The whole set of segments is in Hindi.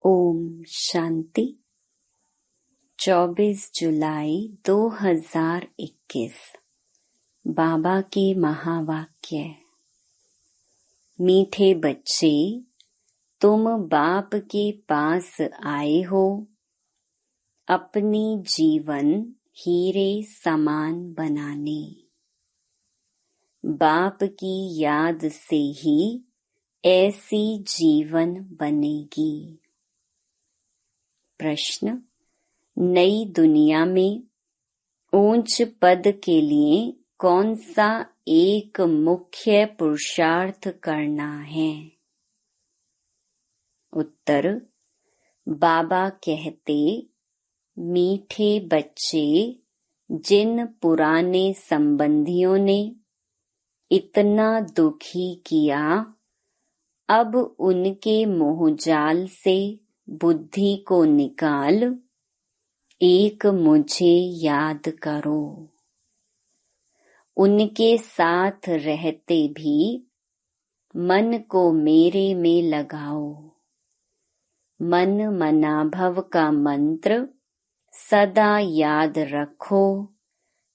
ओम शांति। 24 जुलाई 2021 बाबा के महावाक्य। मीठे बच्चे, तुम बाप के पास आए हो अपनी जीवन हीरे समान बनाने। बाप की याद से ही ऐसी जीवन बनेगी। प्रश्न, नई दुनिया में ऊंच पद के लिए कौन सा एक मुख्य पुरुषार्थ करना है? उत्तर, बाबा कहते, मीठे बच्चे, जिन पुराने संबंधियों ने इतना दुखी किया, अब उनके मोहजाल से बुद्धि को निकाल एक मुझे याद करो। उनके साथ रहते भी मन को मेरे में लगाओ। मन मनाभव का मंत्र सदा याद रखो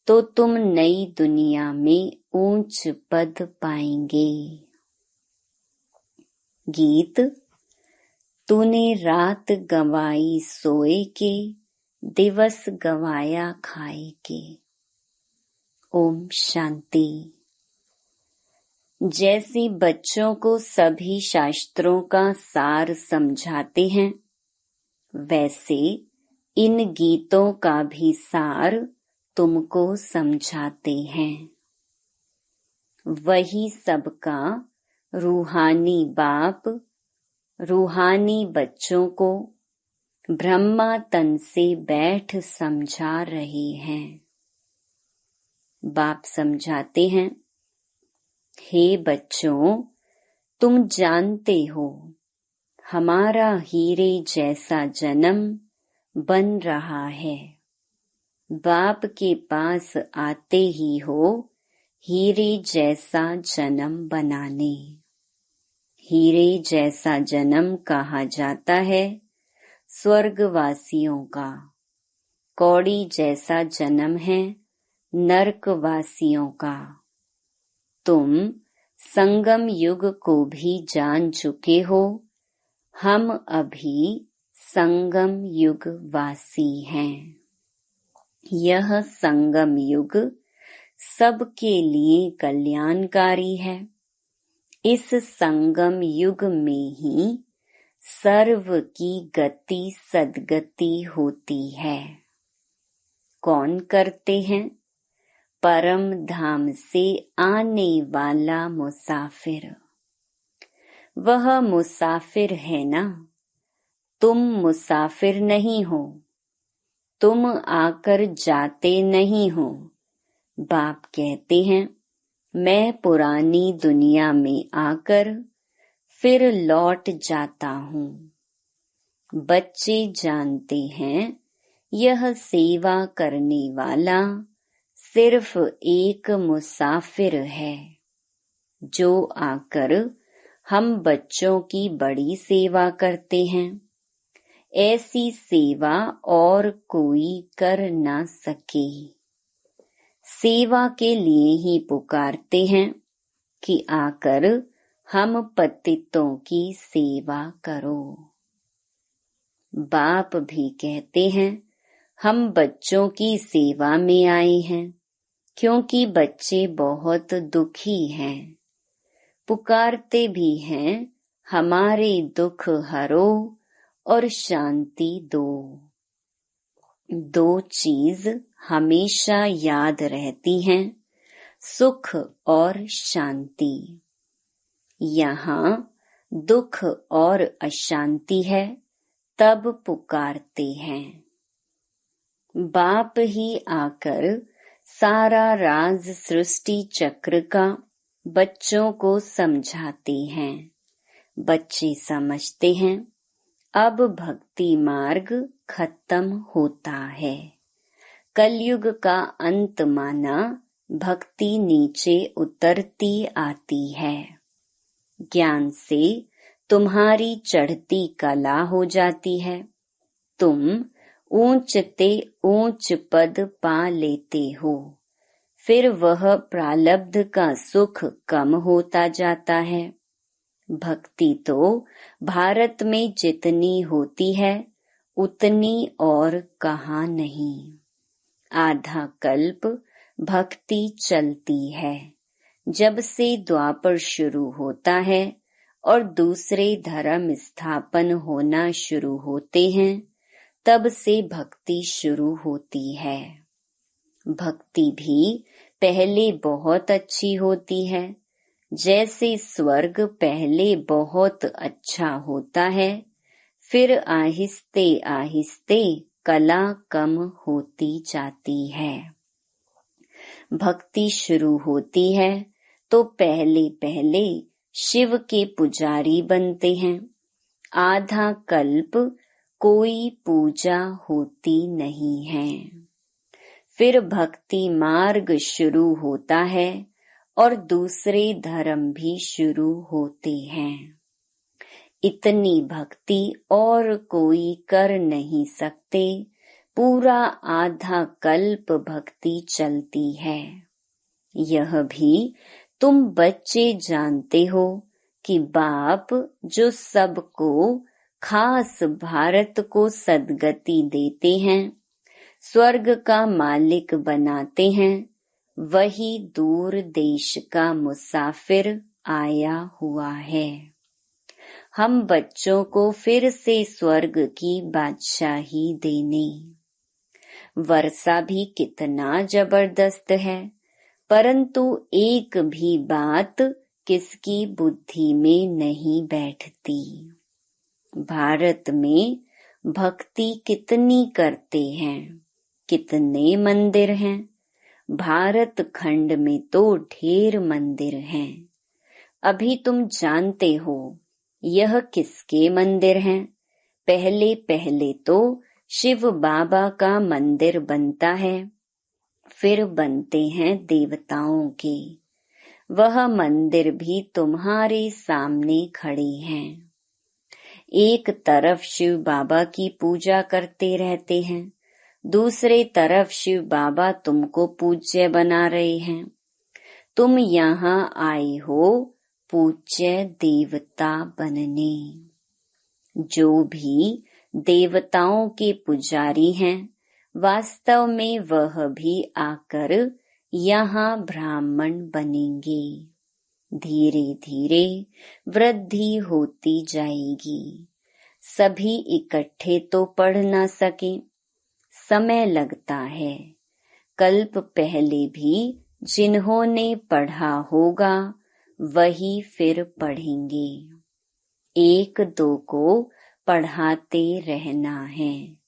तो तुम नई दुनिया में ऊंच पद पाएंगे। गीत। तूने रात गंवाई सोए के, दिवस गंवाया खाए के। ओम शांति। जैसे बच्चों को सभी शास्त्रों का सार समझाते हैं, वैसे इन गीतों का भी सार तुमको समझाते हैं। वही सबका रूहानी बाप रूहानी बच्चों को ब्रह्मा तन से बैठ समझा रहे हैं। बाप समझाते हैं, हे बच्चों, तुम जानते हो हमारा हीरे जैसा जन्म बन रहा है। बाप के पास आते ही हो हीरे जैसा जन्म बनाने। हीरे जैसा जन्म कहा जाता है स्वर्गवासियों का। कौड़ी जैसा जन्म है नरकवासियों का। तुम संगम युग को भी जान चुके हो, हम अभी संगम युग वासी हैं। यह संगम युग सबके लिए कल्याणकारी है। इस संगम युग में ही सर्व की गति सद्गति होती है। कौन करते हैं? परम धाम से आने वाला मुसाफिर। वह मुसाफिर है ना, तुम मुसाफिर नहीं हो। तुम आकर जाते नहीं हो। बाप कहते हैं, मैं पुरानी दुनिया में आकर फिर लौट जाता हूँ। बच्चे जानते हैं, यह सेवा करने वाला सिर्फ एक मुसाफिर है, जो आकर हम बच्चों की बड़ी सेवा करते हैं। ऐसी सेवा और कोई कर ना सके। सेवा के लिए ही पुकारते हैं कि आकर हम पतितों की सेवा करो। बाप भी कहते हैं, हम बच्चों की सेवा में आए हैं, क्योंकि बच्चे बहुत दुखी हैं। पुकारते भी हैं, हमारे दुख हरो और शांति दो। दो चीज हमेशा याद रहती हैं, सुख और शांति। यहाँ दुख और अशांति है, तब पुकारते हैं। बाप ही आकर सारा राज सृष्टि चक्र का बच्चों को समझाते हैं। बच्चे समझते हैं, अब भक्ति मार्ग खत्म होता है। कलयुग का अंत माना भक्ति नीचे उतरती आती है। ज्ञान से तुम्हारी चढ़ती कला हो जाती है। तुम ऊंचते ऊंच पद पा लेते हो, फिर वह प्रारब्ध का सुख कम होता जाता है। भक्ति तो भारत में जितनी होती है उतनी और कहाँ नहीं। आधा कल्प भक्ति चलती है। जब से द्वापर शुरू होता है और दूसरे धर्म स्थापन होना शुरू होते हैं, तब से भक्ति शुरू होती है। भक्ति भी पहले बहुत अच्छी होती है। जैसे स्वर्ग पहले बहुत अच्छा होता है, फिर आहिस्ते आहिस्ते कला कम होती जाती है। भक्ति शुरू होती है तो पहले पहले शिव के पुजारी बनते हैं। आधा कल्प कोई पूजा होती नहीं है। फिर भक्ति मार्ग शुरू होता है और दूसरे धर्म भी शुरू होते हैं। इतनी भक्ति और कोई कर नहीं सकते। पूरा आधा कल्प भक्ति चलती है। यह भी तुम बच्चे जानते हो कि बाप जो सबको, खास भारत को सद्गति देते हैं, स्वर्ग का मालिक बनाते हैं, वही दूर देश का मुसाफिर आया हुआ है। हम बच्चों को फिर से स्वर्ग की बादशाही देने। वर्षा भी कितना जबरदस्त है, परंतु एक भी बात किसकी बुद्धि में नहीं बैठती। भारत में भक्ति कितनी करते हैं, कितने मंदिर हैं। भारत खंड में तो ढेर मंदिर हैं। अभी तुम जानते हो यह किसके मंदिर हैं। पहले पहले तो शिव बाबा का मंदिर बनता है, फिर बनते हैं देवताओं के। वह मंदिर भी तुम्हारे सामने खड़े हैं। एक तरफ शिव बाबा की पूजा करते रहते हैं, दूसरे तरफ शिव बाबा तुमको पूज्य बना रहे हैं। तुम यहाँ आए हो पूज्य देवता बनने। जो भी देवताओं के पुजारी हैं, वास्तव में वह भी आकर यहाँ ब्राह्मण बनेंगे। धीरे धीरे वृद्धि होती जाएगी। सभी इकट्ठे तो पढ़ ना सके, समय लगता है। कल्प पहले भी जिन्होंने पढ़ा होगा वही फिर पढ़ेंगे। एक दो को पढ़ाते रहना है।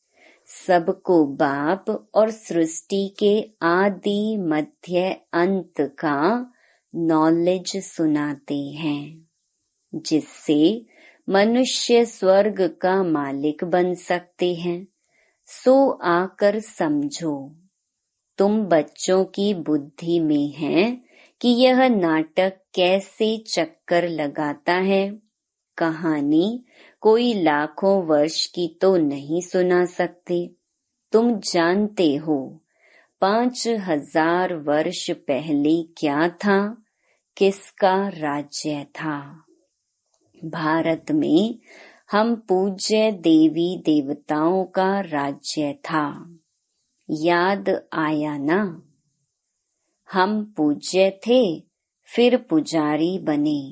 सबको बाप और सृष्टि के आदि मध्य अंत का नॉलेज सुनाते हैं, जिससे मनुष्य स्वर्ग का मालिक बन सकते हैं। सो आकर समझो। तुम बच्चों की बुद्धि में है कि यह नाटक कैसे चक्कर लगाता है। कहानी कोई लाखों वर्ष की तो नहीं सुना सकते। तुम जानते हो 5000 वर्ष पहले क्या था, किसका राज्य था। भारत में हम पूज्य देवी देवताओं का राज्य था। याद आया ना। हम पूज्य थे, फिर पुजारी बने।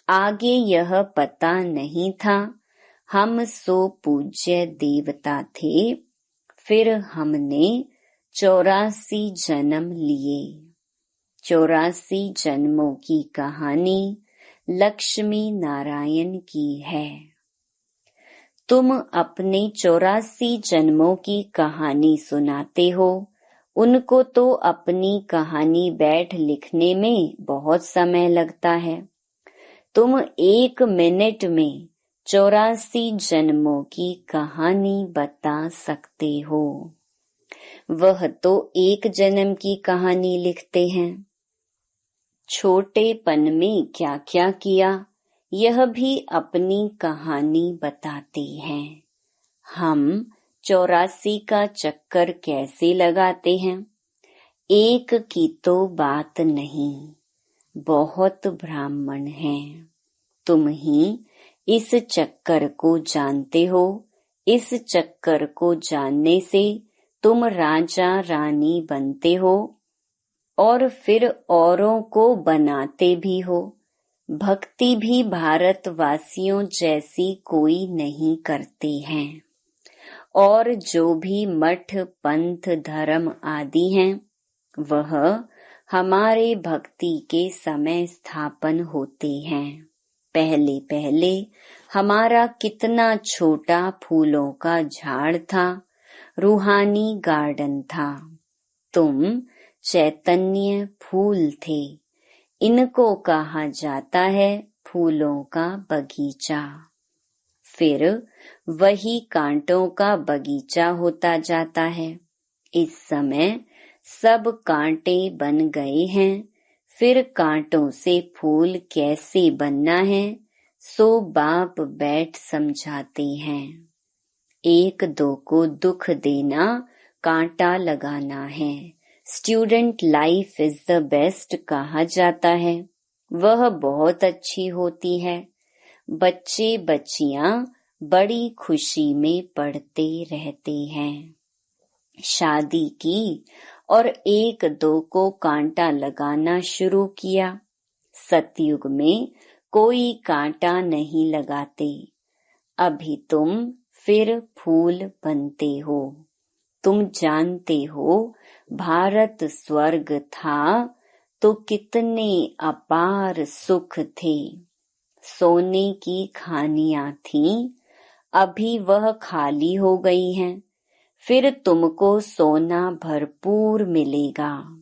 आगे यह पता नहीं था हम सो पूज्य देवता थे। फिर हमने 84 जन्म लिए। 84 जन्मों की कहानी लक्ष्मी नारायण की है। तुम अपने 84 जन्मों की कहानी सुनाते हो। उनको तो अपनी कहानी बैठ लिखने में बहुत समय लगता है। तुम 1 मिनट में 84 जन्मों की कहानी बता सकते हो। वह तो 1 जन्म की कहानी लिखते हैं। छोटेपन में क्या क्या किया यह भी अपनी कहानी बताते हैं। हम 84 का चक्कर कैसे लगाते हैं? एक की तो बात नहीं, बहुत ब्राह्मण हैं। तुम ही इस चक्कर को जानते हो। इस चक्कर को जानने से तुम राजा रानी बनते हो और फिर औरों को बनाते भी हो। भक्ति भी भारतवासियों जैसी कोई नहीं करते हैं। और जो भी मठ पंथ धर्म आदि हैं, वह हमारे भक्ति के समय स्थापन होते हैं। पहले पहले हमारा कितना छोटा फूलों का झाड़ था, रूहानी गार्डन था। तुम चैतन्य फूल थे। इनको कहा जाता है फूलों का बगीचा। फिर वही कांटों का बगीचा होता जाता है। इस समय सब कांटे बन गए हैं। फिर कांटों से फूल कैसे बनना है, सो बाप बैठ समझाते हैं। एक दो को दुख देना कांटा लगाना है। Student life is the best कहा जाता है। वह बहुत अच्छी होती है। बच्चे बच्चियां बड़ी खुशी में पढ़ते रहते हैं। शादी की और एक दो को कांटा लगाना शुरू किया। सतयुग में कोई कांटा नहीं लगाते। अभी तुम फिर फूल बनते हो। तुम जानते हो भारत स्वर्ग था तो कितने अपार सुख थे। सोने की खानियां थीं, अभी वह खाली हो गई हैं। फिर तुमको सोना भरपूर मिलेगा।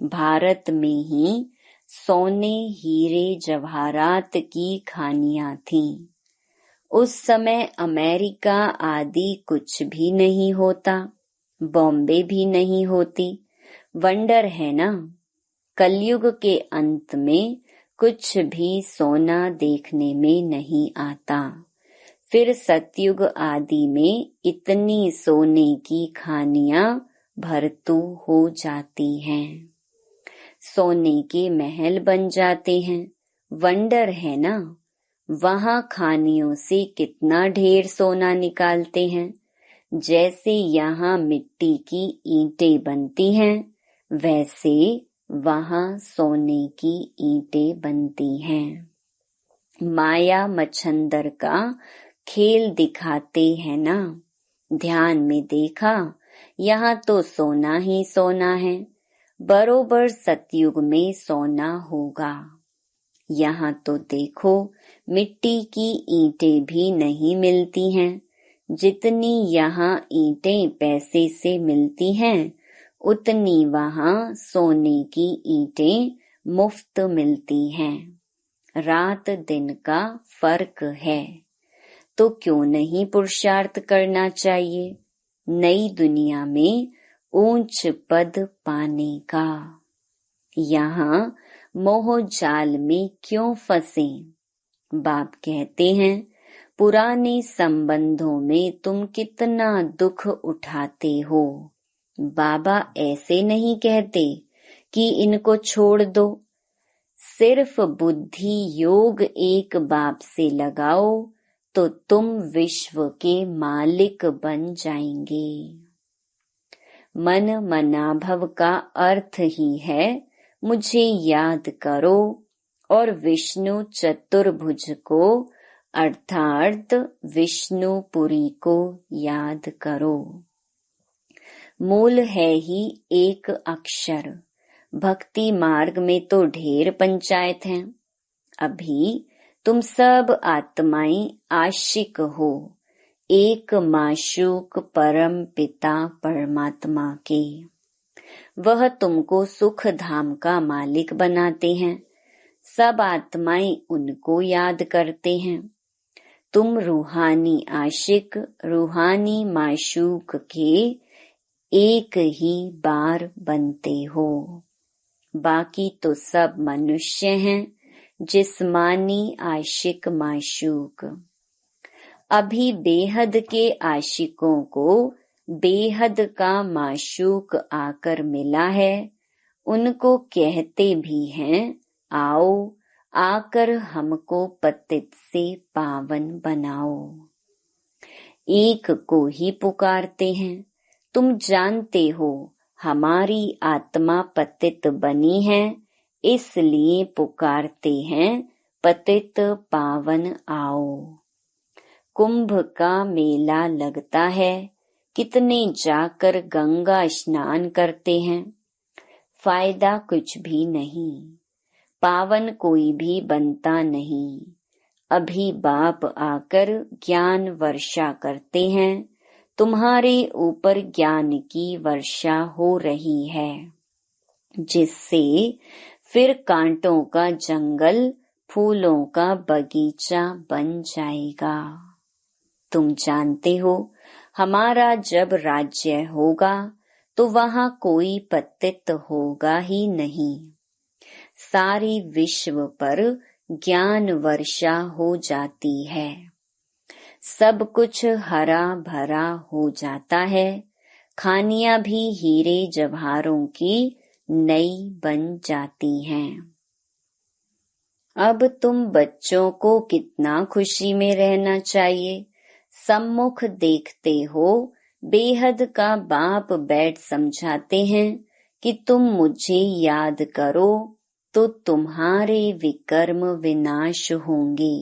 भारत में ही सोने हीरे जवाहरात की खानियां थीं। उस समय अमेरिका आदि कुछ भी नहीं होता, बॉम्बे भी नहीं होती। वंडर है ना। कलयुग के अंत में कुछ भी सोना देखने में नहीं आता। फिर सतयुग आदि में इतनी सोने की खानियां भरतू हो जाती हैं। सोने के महल बन जाते हैं। वंडर है ना। वहां खानियों से कितना ढेर सोना निकालते हैं। जैसे यहाँ मिट्टी की ईंटें बनती हैं, वैसे वहां सोने की ईंटें बनती हैं। माया मच्छंदर का खेल दिखाते हैं ना। ध्यान में देखा, यहाँ तो सोना ही सोना है। बरोबर सतयुग में सोना होगा। यहाँ तो देखो मिट्टी की ईंटें भी नहीं मिलती हैं। जितनी यहाँ ईंटें पैसे से मिलती हैं, उतनी वहाँ सोने की ईंटें मुफ्त मिलती हैं। रात दिन का फर्क है। तो क्यों नहीं पुरुषार्थ करना चाहिए नई दुनिया में ऊंच पद पाने का। यहाँ मोह जाल में क्यों फंसे? बाप कहते हैं पुराने संबंधों में तुम कितना दुख उठाते हो। बाबा ऐसे नहीं कहते कि इनको छोड़ दो। सिर्फ बुद्धि योग एक बाप से लगाओ तो तुम विश्व के मालिक बन जाएंगे। मन मनाभव का अर्थ ही है मुझे याद करो और विष्णु चतुर्भुज को अर्थात विष्णुपुरी को याद करो। मूल है ही एक अक्षर। भक्ति मार्ग में तो ढेर पंचायत हैं। अभी तुम सब आत्माएं आशिक हो एक माशूक परम पिता परमात्मा के। वह तुमको सुख धाम का मालिक बनाते हैं। सब आत्माएं उनको याद करते हैं। तुम रूहानी आशिक रूहानी माशूक के एक ही बार बनते हो। बाकी तो सब मनुष्य हैं जिस्मानी आशिक माशूक। अभी बेहद के आशिकों को बेहद का माशूक आकर मिला है। उनको कहते भी हैं, आओ आकर हमको पतित से पावन बनाओ। एक को ही पुकारते हैं। तुम जानते हो हमारी आत्मा पतित बनी है, इसलिए पुकारते हैं पतित पावन आओ। कुंभ का मेला लगता है, कितने जाकर गंगा स्नान करते हैं, फायदा कुछ भी नहीं, पावन कोई भी बनता नहीं। अभी बाप आकर ज्ञान वर्षा करते हैं, तुम्हारे ऊपर ज्ञान की वर्षा हो रही है, जिससे फिर कांटों का जंगल फूलों का बगीचा बन जाएगा। तुम जानते हो हमारा जब राज्य होगा तो वहाँ कोई पतित होगा ही नहीं। सारी विश्व पर ज्ञान वर्षा हो जाती है, सब कुछ हरा भरा हो जाता है, खानियां भी हीरे जवाहरों की नई बन जाती हैं। अब तुम बच्चों को कितना खुशी में रहना चाहिए। सम्मुख देखते हो बेहद का बाप बैठ समझाते हैं कि तुम मुझे याद करो तो तुम्हारे विकर्म विनाश होंगे।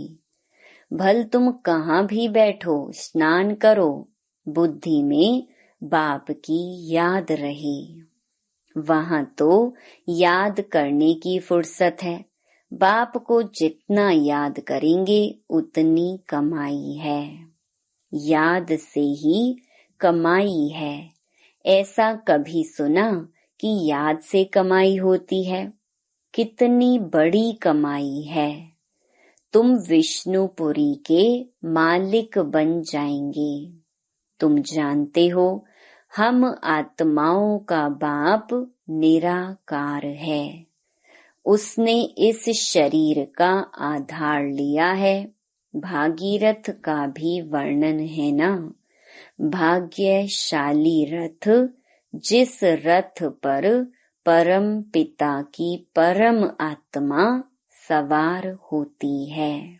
भल तुम कहाँ भी बैठो, स्नान करो, बुद्धि में बाप की याद रहे। वहाँ तो याद करने की फुर्सत है। बाप को जितना याद करेंगे उतनी कमाई है। याद से ही कमाई है। ऐसा कभी सुना कि याद से कमाई होती है? कितनी बड़ी कमाई है। तुम विष्णुपुरी के मालिक बन जाएंगे। तुम जानते हो हम आत्माओं का बाप निराकार है। उसने इस शरीर का आधार लिया है। भागीरथ का भी वर्णन है ना। भाग्यशाली रथ, जिस रथ पर परम पिता की परम आत्मा सवार होती है।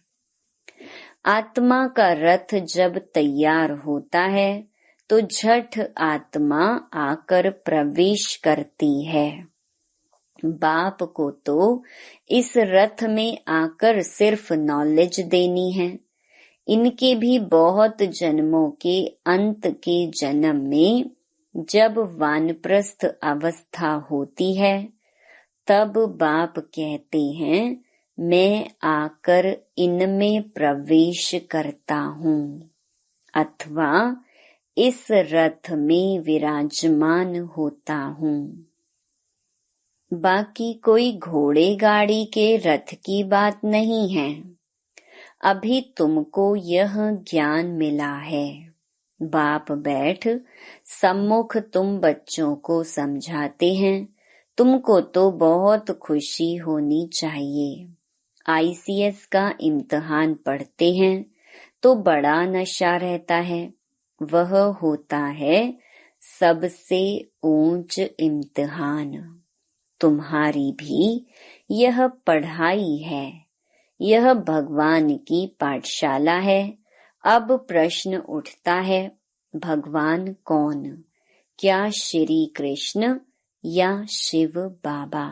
आत्मा का रथ जब तैयार होता है तो झट आत्मा आकर प्रवेश करती है। बाप को तो इस रथ में आकर सिर्फ नॉलेज देनी है। इनके भी बहुत जन्मों के अंत के जन्म में जब वानप्रस्थ अवस्था होती है तब बाप कहते हैं मैं आकर इनमें प्रवेश करता हूँ अथवा इस रथ में विराजमान होता हूँ। बाकी कोई घोड़े गाड़ी के रथ की बात नहीं है। अभी तुमको यह ज्ञान मिला है। बाप बैठ सम्मुख तुम बच्चों को समझाते हैं। तुमको तो बहुत खुशी होनी चाहिए। ICS का इम्तिहान पढ़ते हैं तो बड़ा नशा रहता है। वह होता है सबसे ऊंच इम्तिहान। तुम्हारी भी यह पढ़ाई है। यह भगवान की पाठशाला है। अब प्रश्न उठता है, भगवान कौन? क्या श्री कृष्ण या शिव बाबा?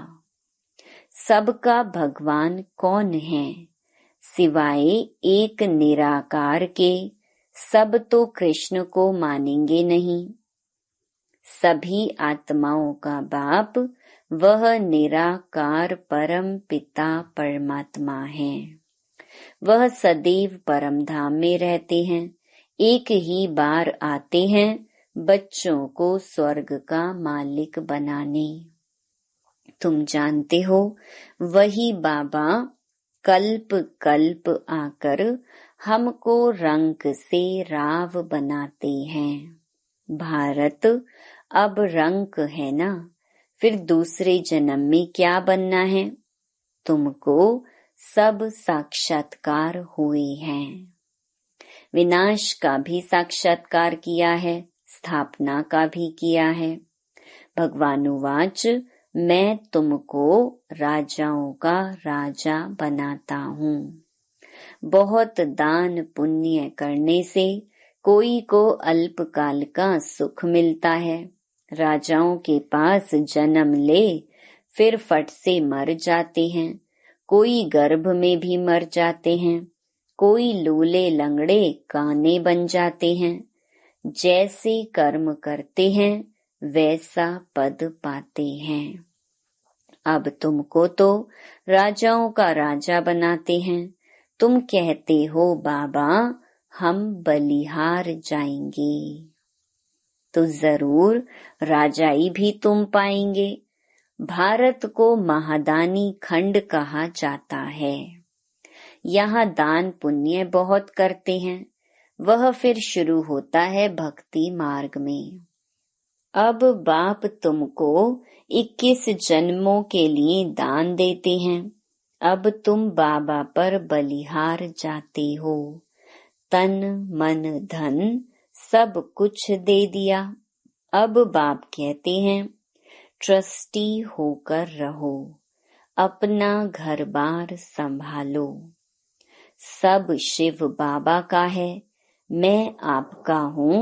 सबका भगवान कौन है? सिवाय एक निराकार के सब तो कृष्ण को मानेंगे नहीं। सभी आत्माओं का बाप वह निराकार परम पिता परमात्मा है। वह सदैव परम धाम में रहते हैं। एक ही बार आते हैं बच्चों को स्वर्ग का मालिक बनाने। तुम जानते हो वही बाबा कल्प कल्प आकर हमको रंक से राव बनाते हैं। भारत अब रंक है ना, फिर दूसरे जन्म में क्या बनना है? तुमको सब साक्षात्कार हुए हैं। विनाश का भी साक्षात्कार किया है, स्थापना का भी किया है। भगवानुवाच मैं तुमको राजाओं का राजा बनाता हूँ। बहुत दान पुण्य करने से कोई को अल्पकाल का सुख मिलता है। राजाओं के पास जन्म ले फिर फट से मर जाते हैं। कोई गर्भ में भी मर जाते हैं। कोई लूले लंगड़े काने बन जाते हैं। जैसे कर्म करते हैं वैसा पद पाते हैं। अब तुमको तो राजाओं का राजा बनाते हैं। तुम कहते हो बाबा हम बलिहार जाएंगे, तो जरूर राजाई भी तुम पाएंगे। भारत को महादानी खंड कहा जाता है। यहाँ दान पुण्य बहुत करते हैं। वह फिर शुरू होता है भक्ति मार्ग में। अब बाप तुमको 21 जन्मों के लिए दान देते हैं। अब तुम बाबा पर बलिहार जाते हो। तन मन धन सब कुछ दे दिया। अब बाप कहते हैं ट्रस्टी होकर रहो, अपना घर बार संभालो। सब शिव बाबा का है, मैं आपका हूँ,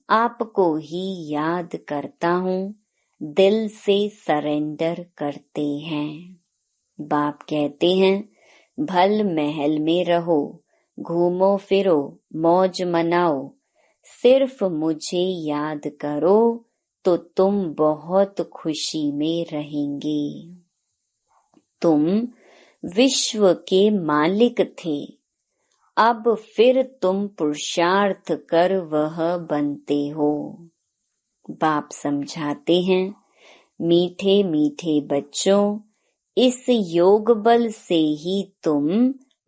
आपको ही याद करता हूँ। दिल से सरेंडर करते हैं। बाप कहते हैं भल महल में रहो, घूमो फिरो, मौज मनाओ, सिर्फ मुझे याद करो तो तुम बहुत खुशी में रहेंगे। तुम विश्व के मालिक थे, अब फिर तुम पुरुषार्थ कर वह बनते हो। बाप समझाते हैं मीठे मीठे बच्चों, इस योग बल से ही तुम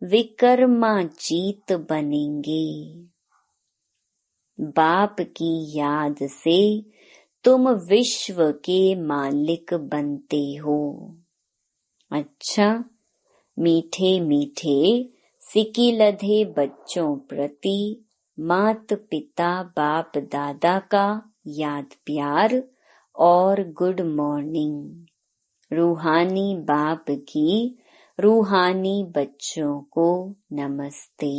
विकर्माजीत बनेंगे। बाप की याद से तुम विश्व के मालिक बनते हो। अच्छा, मीठे मीठे सिकिलधे बच्चों प्रति मात पिता बाप दादा का याद प्यार और गुड मॉर्निंग। रूहानी बाप की रूहानी बच्चों को नमस्ते।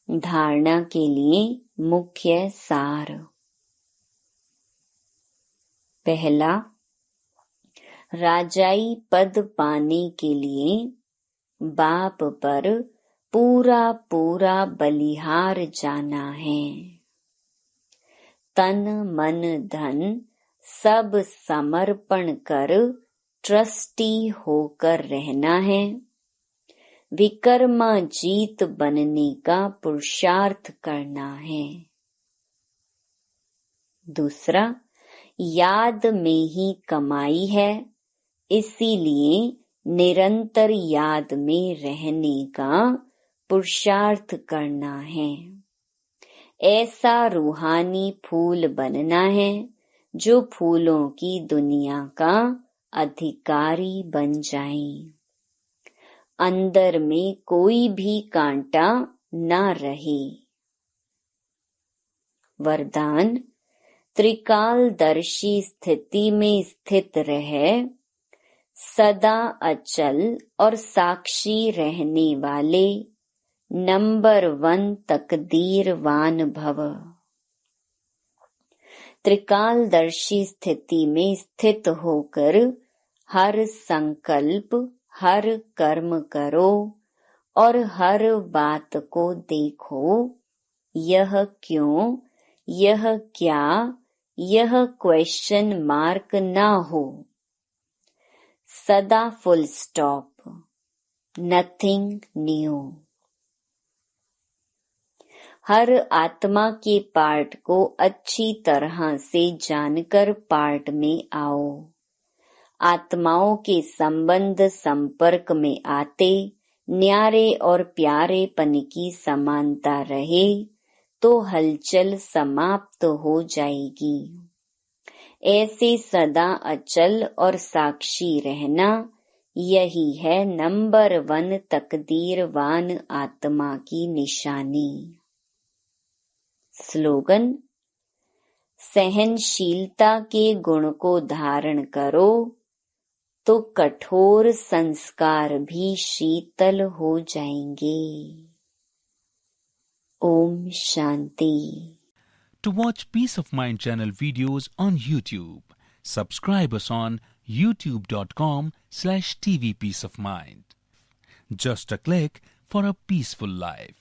धारणा के लिए मुख्य सार। पहला, राजाई पद पाने के लिए बाप पर पूरा पूरा बलिहार जाना है। तन मन धन सब समर्पण कर ट्रस्टी होकर रहना है। विकर्माजीत बनने का पुरुषार्थ करना है। दूसरा, याद में ही कमाई है, इसीलिए निरंतर याद में रहने का पुरुषार्थ करना है। ऐसा रूहानी फूल बनना है जो फूलों की दुनिया का अधिकारी बन जाए। अंदर में कोई भी कांटा न रहे। वरदान, त्रिकालदर्शी स्थिति में स्थित रहे, सदा अचल और साक्षी रहने वाले नंबर 1 तकदीरवान भव। त्रिकालदर्शी स्थिति में स्थित होकर हर संकल्प, हर कर्म करो और हर बात को देखो। यह क्यों, यह क्या, यह क्वेश्चन मार्क ना हो। सदा फुल स्टॉप, नथिंग न्यू। हर आत्मा के पार्ट को अच्छी तरह से जानकर पार्ट में आओ। आत्माओं के संबंध संपर्क में आते न्यारे और प्यारेपन की समानता रहे तो हलचल समाप्त हो जाएगी। ऐसे सदा अचल और साक्षी रहना, यही है नंबर 1 तकदीरवान आत्मा की निशानी। स्लोगन: सहनशीलता के गुण को धारण करो तो कठोर संस्कार भी शीतल हो जाएंगे। Om Shanti. To watch Peace of Mind channel videos on YouTube, subscribe us on youtube.com/TV Peace of Mind. Just a click for a peaceful life.